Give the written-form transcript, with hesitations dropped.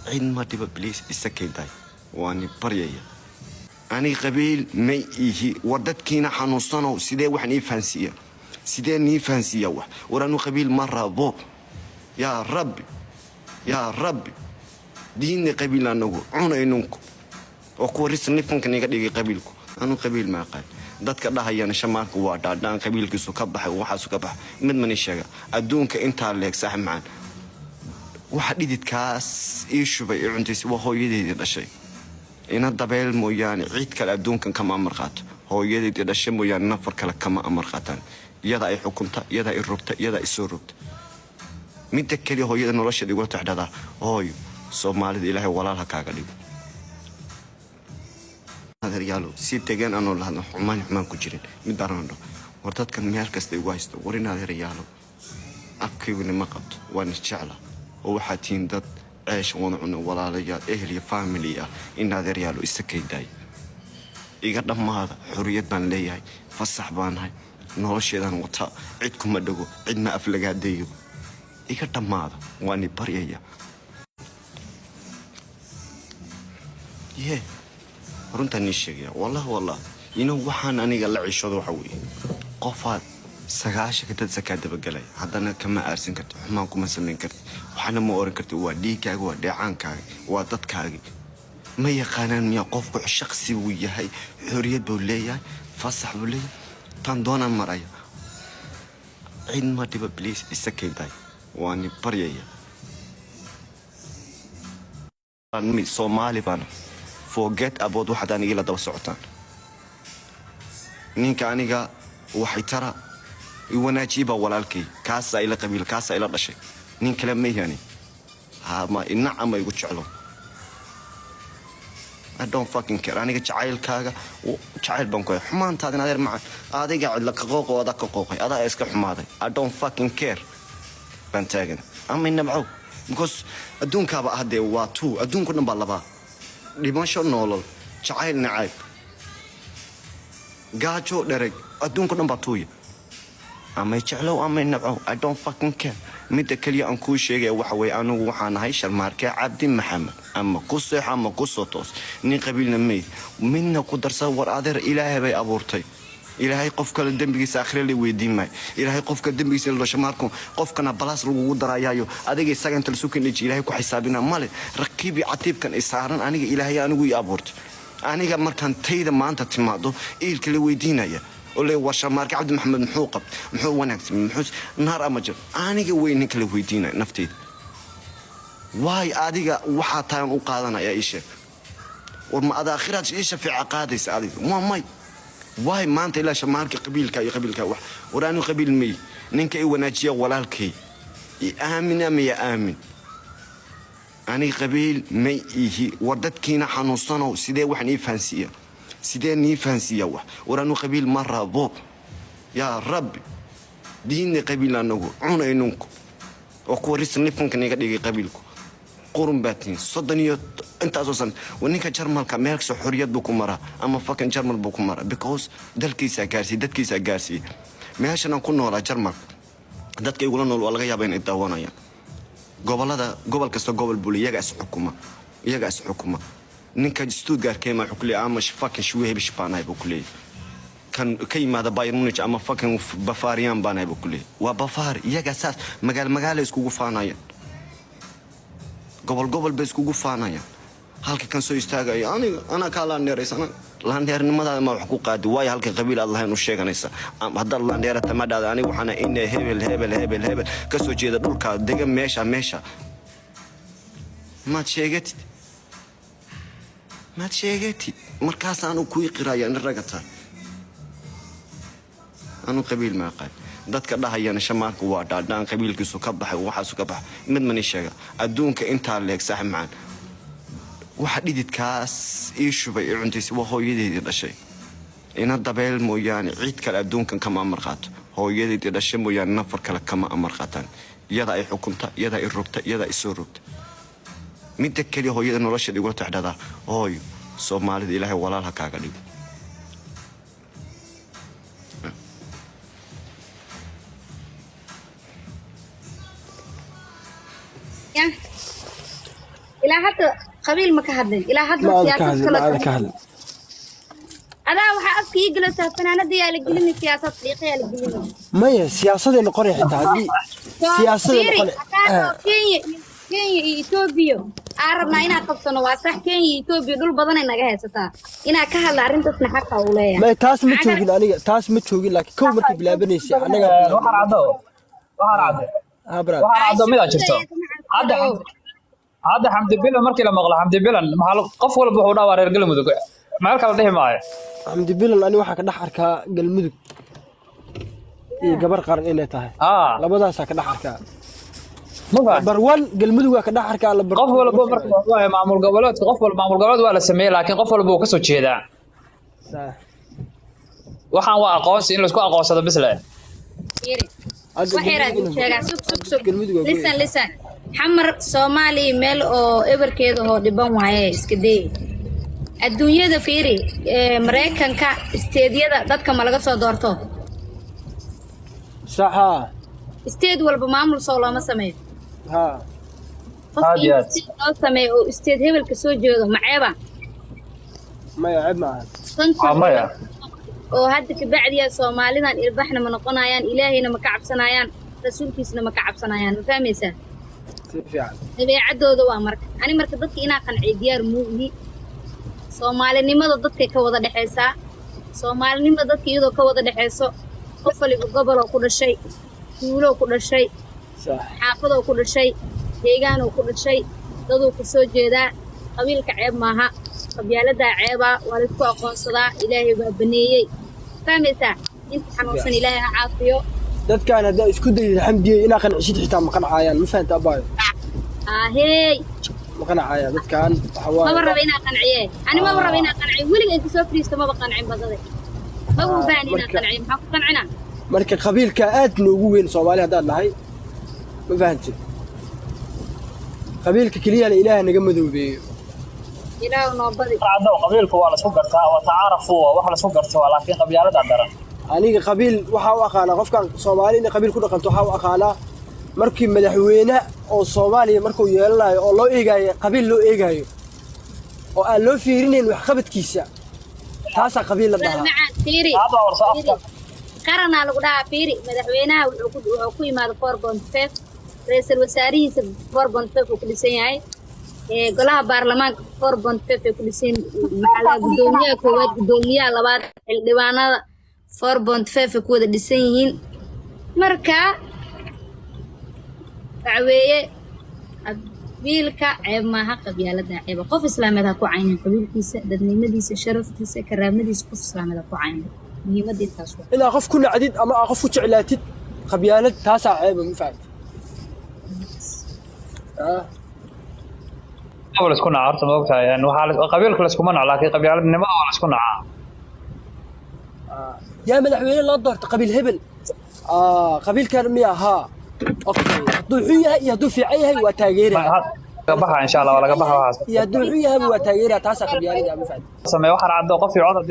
عيد ما تبى بليس السكين داي واني بريئة أنا قبيل مي وردت كينا حنوصنا وسيدي وحني فانسية سيدي ني فانسية ورانو قبيل مرة بو يا ربي يا ربي ديني قبيل أنو عنا إنكم وكوريس نفهم كني قدي قبيلكم أنا قبيل ما قال dadka dhahayana shamaarka waa dhaadhaan qabiilkiisu ka baxay waxaas ka baxay mid man sheega adduunka inta leeg sax macaan waxa dhididkaas ii shubay cuntiis waa hooyadeedii dhashay ina dabeel mooyaane ciid kale adduunkan kama amar qaato hooyadeedii dhashay mooyaane nafar kale kama amar qaataan iyada ay xukunta iyada ay rugta iyada ay soo rugta mid kale hooyada nolosha ugu taxdada hooyo Soomaalida Ilaahay walaalha kaaga dhigo هذا رجاله سيد تجان أنا ولا هذا حمان كجرين مدارنده ورتات كان ميال كستي وايستو ورينا هذا رجاله أفكي ونمقط ونشعله هو حاتين ضد عيش ونعنا ولا رجال أهلي فاميليا إن هذا رجاله استكيد داي يقدم ما هذا حرية بان لي هاي فصح بان هاي نورش يدان وطا عيدكم مدقو عيدنا أفلقا ديو يقدم ما هذا واني بريئة runta ni sheegaya wallahi inuu waxaan aniga la cishado waxa weeye qofaad sagaasha ka dad zakada bagalay hadana kama aarsin karto xumaan kuma sameyn karto waxana ma oran karto waa dhiigaaga waa dheecaankaaga waa dadkaaga ma yaqaanaan miya qofku shakhsi uu yahay xoriyad buu leeyahay fasax buu leeyahay tan doona maraya cid ma tiba please isakayday waani baryaya aan Soomaali bana forget about واحد أنا يلا دوا سعطان نين كأنيجا واحد ترى يوناجيبا ولا الكي كاسة إلى قبيل كاسة إلى رشة نين كلام ميهاني ها ما النعم ما يقول شعلهم I don't fucking care أنا قلت شعيل كاجا وشعيل بنكوي حمان تادي نادر معه هذا قاعد لك قوق وهذا قوقي هذا إسك حماده I don't fucking care بنتاجن أما إنه معه because أدون كابا هذا واتو أدون كنا بالله dhimasho noolol jacayl nacayb gaajo dhereg adduunka dhan baa tuuya ama jeclow ama nabcow I don't fucking care midda kaliya aan kuu sheegay waxa weeye anigu waxaan ahay sharmaarke cabdi maxamed ama ku seex ama ku soo toos nin qabiilna meey minna ku darsa war adeer ilaahay bay abuurtay ilaahay qof kale dambigiisa aakhire la weydiimay ilaahay qofka dambigiisa la shamaarku qofkana balaas lagu darayaayo adiga isaga inta suuqin ilaahay ku xisaabina male raqiibi catiibkan isaaran aniga ilaahay anigu ii abuurtay aniga markaan tayda maanta timaado eelka la weydiinaya oo leey war shamaarka cabdi maxamed muxuu qab muxuu wanaagsan muxuu naar ama jir aniga weyn kala weydiinay naftayda waay adiga waxa taan u qaadanaya isha war ma adaakhiraad isha fi aqaadis adiga ma واي ما أنت إلا شمارك قبيلك واحد ورانو قبيل مي نينك إيه وناجية ولالكي آمن أم يا آمن أنا قبيل مي إيه وردت كينا حنوصنا وسيدي وحني فانسية سيدي ني فانسية واحد ورانو قبيل مرة بو يا ربي ديني قبيل أنو عنا إنكم وكوريس نفهم كني قدي قبيلكم قرن باتين صدني أنت أساسا ونيك جرمال كمالك سحوريات بكم مرة أما فكن جرمال بكم مرة because دلكيس أجارسي ما عشان نكون ولا جرمال دتك يقولون والله يا بين الدوانا يا قبل كسر قبل بولي يجلس حكومة نيك ستودغار كيما حكلي أمش فكن شويه بشبانة بكلي كان كيما هذا بايرن مونيخ أما فكن بافاريان بانه بكلي وبافار يجلس مجال يسكو فانايا قبل بس كوجو فانايا halka kan soo istaagay ana kala neereysana laandeernimada ma wax ku qaadi way halka qabiil Allah inuu sheeganaysa hadda laandeerta ma dhaad anigu waxana in hebel ka soo jeeda dhulka degan meesha ma sheegatid markaas aanu ku iqraaya in ragata anu qabiil ma qaad dadka dhahayana shamaarka waa dhaadhaan qabiilkiisu ka baxay waxaas ka baxay mid man sheega adduunka inta leeg sax macaan waxa dhididkaas ii shubay cuntiis waa hooyadeedii dhashay ina dabeel mooyaane ciid kale adduunkan kama amar qaato hooyadeedii dhashay mooyaane nafar kale kama amar qaataan iyada ay xukunta iyada ay rugta iyada ay soo rugta midda kale hooyada nolosha ugu taxdada hooyo Soomaalida Ilaahay walaalha kaaga dhigo إلى حتى قبيل ما كهدل إلى حتى سياسة كلا أنا وحأسك يجلس فنانة دي على جلني سياسة طريقية على جلني ما هي سياسة اللي قرية حتى هذه سياسة اللي قرية كينيا إثيوبيا عربنا إنا قبضنا واسح كينيا إثيوبيا دول بدنا نجهز ستا إنا كهلا عرنت سنحقها ولا ما تاس متشوقين أنا تاس متشوقين لكن كم مركب لا بنيسي أنا وحر عدو براد وحر عدو ماذا شفتوا هذا حمد بيلا مركي لما غلا حمد بيلا محل قف ولا بحودا وارير قلم مدق ما كلا دحي معايا حمد بيلا أنا واحد كده حركة قلمدك إيه قبر قرن إنه تاه لا بدأ ساك كده حركة بروان قلمدك كده حركة على قف ولا بو مركي والله معمول قبلات قف ولا معمول قبلات ولا سميه لكن قف ولا بو كسو جيدا waxaan waa aqoonsi in la isku aqoonsado bis leh لسان حمر سومالي ميل او ايبركيد هو دبان waaye iska day adduunyada fiiri Mareykanka isteediyada dadka ma laga soo doorto saxa isteed walba maamul soo looma sameeyo haadiyaad oo sameeyo isteed hebelka soo jeedo maceeba ma yaab maya oo hadda ka bacdiya Soomaalidan ilbaxna ma noqonayaan ilaahayna ma ka cabsanayaan rasuulkiisna ma ka cabsanayaan fahmaysaa dabeecadooda waa marka ani marka dadka inaa qanciyo diyaar muuhi Soomaalinimada dadka ka wada dhaxaysa Soomaalinimada dadka iyadoo ka wada dhaxayso qof waliba gobol oo ku dhashay tuulo ku dhashay xaafad oo ku dhashay deegaan oo ku dhashay dadoo ku soo jeeda qabiilka ceeb maaha qabyaalada ceeba waa la isku aqoonsadaa ilaahay baa baneeyay fahmaysaa inta xanuunsan ilaahay ha caafiyo dadkaan hadda isku dayay xamdiye inaa qancishid xitaa ma qancayaan ma fahantaa baayo hey ma qancaya dadkaan waxa waa ma raba inaa qanciye ani ma raba inaa qanciye weliga inta soo fariisto ma qancin badade ma u baahan inaa qanciye maxaa ku qancina marka qabiilka aad noogu weyn Soomaali hadaan nahay ma fahantid qabiilka kaliya ilaahay naga madoobeeyo ilaahu noo badi عدو قبيلك ولا سو غرتا وتعارفوا wax la soo garto laakiin qabyaalada daran aniga qabiil waxa uu aqaana qofkan Soomaaliina qabiil ku dhaqanto waxa uu aqaana markii madaxweyne oo Soomaaliya markuu yeelanayo oo loo eegayo qabiil loo eegayo oo aan loo fiirinayn wax qabadkiisa taas qabiil la dhahaa hada war saafta qarana lagu dhahaa fiiri madaxweynaha wuxuu ku yimaado 4.5 ra'iisul wasaarihiisa 4.5 ku dhisan yahay golaha baarlamaanka 4.5 ku dhisan maxaa gudoomiyaha koowaad gudoomiyaha labaad xildhibaanada 4.5 ku wada dhisan yihiin marka dacweeye qabiilka ceeb maaha qabyaalada ceeb qof islaameed ha ku caynin qabiilkiisa dadnimadiisa sharaftiisa karaamadiisa qof islaameed ha ku caynin muhiimadii taas waa ila qof ku nacdid ama qof ku jeclaatid qabyaalad taas ceeb ma fahanti قبل اسكو عارف موقتها يعني وحال قبيلك لا اسكو منع لكن قبيلتنمada waa la isku nacaa يا مدحوينه لا دورت قبيل هبل قبيل كان مياها اوكي دوحيه يا دوفيعيه waa taageeraya baxa insha Allah wala baxa يا دوحيه waa taageeraya taas qabyaalada ma fahanti sameey waxa raacdo qof cod